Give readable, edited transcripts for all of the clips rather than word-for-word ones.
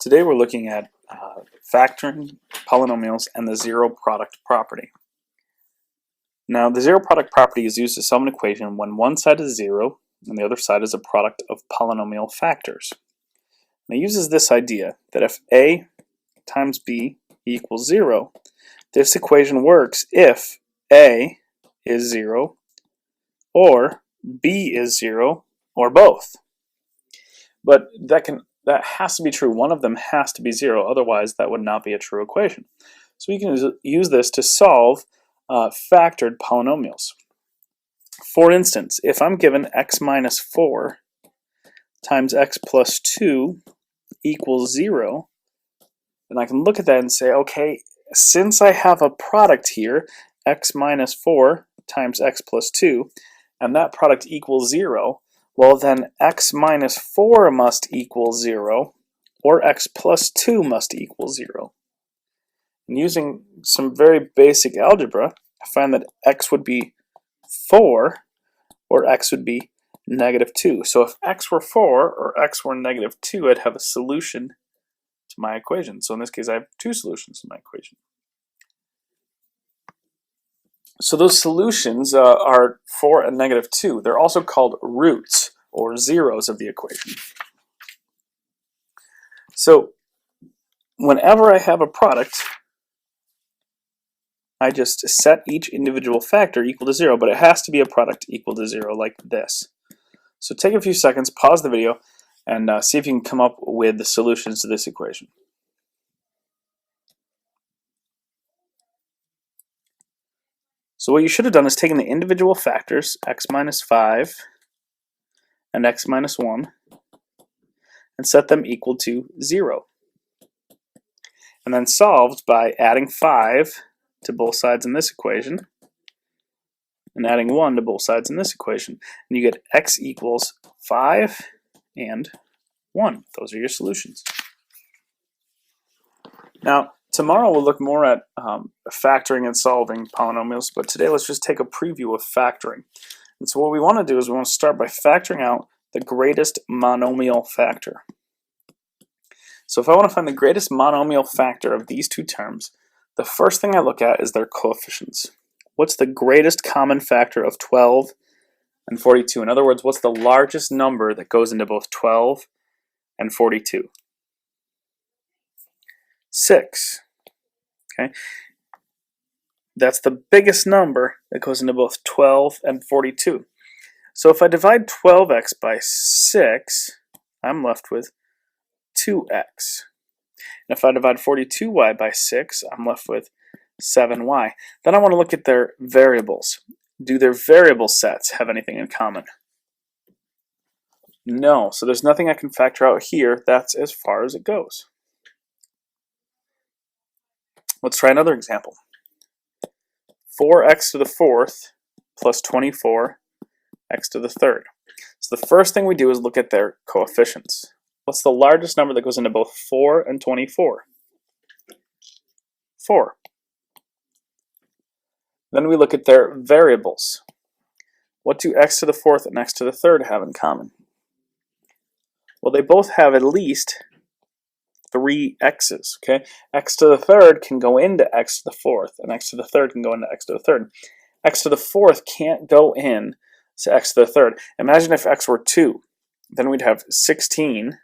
Today we're looking at factoring polynomials and the zero product property. Now the zero product property is used to solve an equation when one side is 0 and the other side is a product of polynomial factors. And it uses this idea that if a times b equals 0, this equation works if a is 0 or b is 0 or both. But that has to be true. One of them has to be 0, otherwise that would not be a true equation. So we can use this to solve factored polynomials. For instance, if I'm given x minus 4 times x plus 2 equals 0, then I can look at that and say, okay, since I have a product here, x minus 4 times x plus 2, and that product equals 0, well then x minus 4 must equal 0, or x plus 2 must equal 0. And using some very basic algebra, I find that x would be 4, or x would be negative 2. So if x were 4, or x were negative 2, I'd have a solution to my equation. So in this case, I have two solutions to my equation. So those solutions are 4 and negative 2. They're also called roots, or zeros of the equation. So whenever I have a product, I just set each individual factor equal to 0, but it has to be a product equal to 0 like this. So take a few seconds, pause the video, and see if you can come up with the solutions to this equation. So what you should have done is taken the individual factors, x minus 5 and x minus 1, and set them equal to 0. And then solved by adding 5 to both sides in this equation, and adding 1 to both sides in this equation. And you get x equals 5 and 1. Those are your solutions. Now, tomorrow we'll look more at factoring and solving polynomials, but today let's just take a preview of factoring. And so what we want to do is we want to start by factoring out the greatest monomial factor. So if I want to find the greatest monomial factor of these two terms, the first thing I look at is their coefficients. What's the greatest common factor of 12 and 42? In other words, what's the largest number that goes into both 12 and 42? 6. Okay, that's the biggest number that goes into both 12 and 42. So if I divide 12x by 6, I'm left with 2x. And if I divide 42y by 6, I'm left with 7y. Then I want to look at their variables. Do their variable sets have anything in common? No, so there's nothing I can factor out here. That's as far as it goes. Let's try another example. 4x to the 4th plus 24x to the 3rd. So the first thing we do is look at their coefficients. What's the largest number that goes into both 4 and 24? 4. Then we look at their variables. What do x to the 4th and x to the 3rd have in common? Well, they both have at least 3 x's, okay? X to the 3rd can go into x to the 4th, and x to the 3rd can go into x to the 3rd. X to the 4th can't go in to x to the 3rd. Imagine if x were 2. Then we'd have 16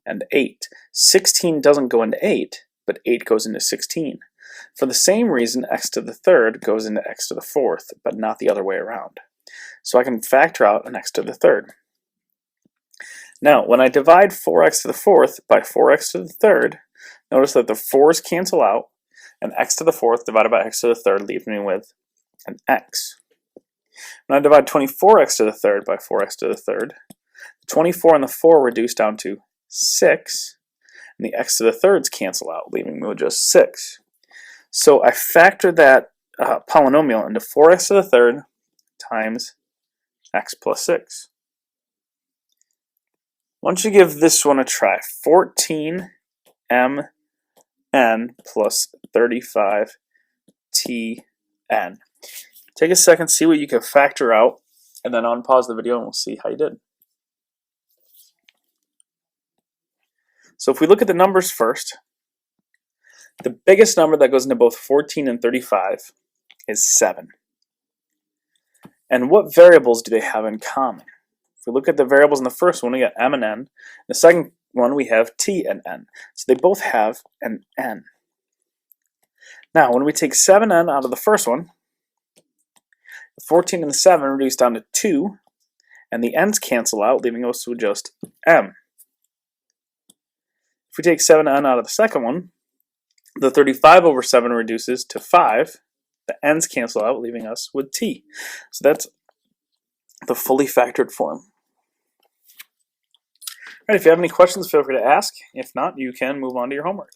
and 8. 16 doesn't go into 8, but 8 goes into 16. For the same reason, x to the 3rd goes into x to the 4th, but not the other way around. So I can factor out an x to the 3rd. Now, when I divide 4x to the 4th by 4x to the 3rd, notice that the 4's cancel out, and x to the 4th divided by x to the 3rd leaves me with an x. When I divide 24x to the 3rd by 4x to the 3rd, the 24 and the 4 reduce down to 6, and the x to the 3rds cancel out, leaving me with just 6. So I factor that polynomial into 4x to the 3rd times x plus 6. Why don't you give this one a try? 14mn plus 35tn. Take a second, see what you can factor out, and then unpause the video and we'll see how you did. So if we look at the numbers first, the biggest number that goes into both 14 and 35 is 7. And what variables do they have in common? If we look at the variables in the first one, we got m and n. In the second one, we have t and n. So they both have an n. Now, when we take 7n out of the first one, the 14 and the 7 reduce down to 2, and the n's cancel out, leaving us with just m. If we take 7n out of the second one, the 35 over 7 reduces to 5. The n's cancel out, leaving us with t. So that's the fully factored form. All right, if you have any questions, feel free to ask. If not, you can move on to your homework.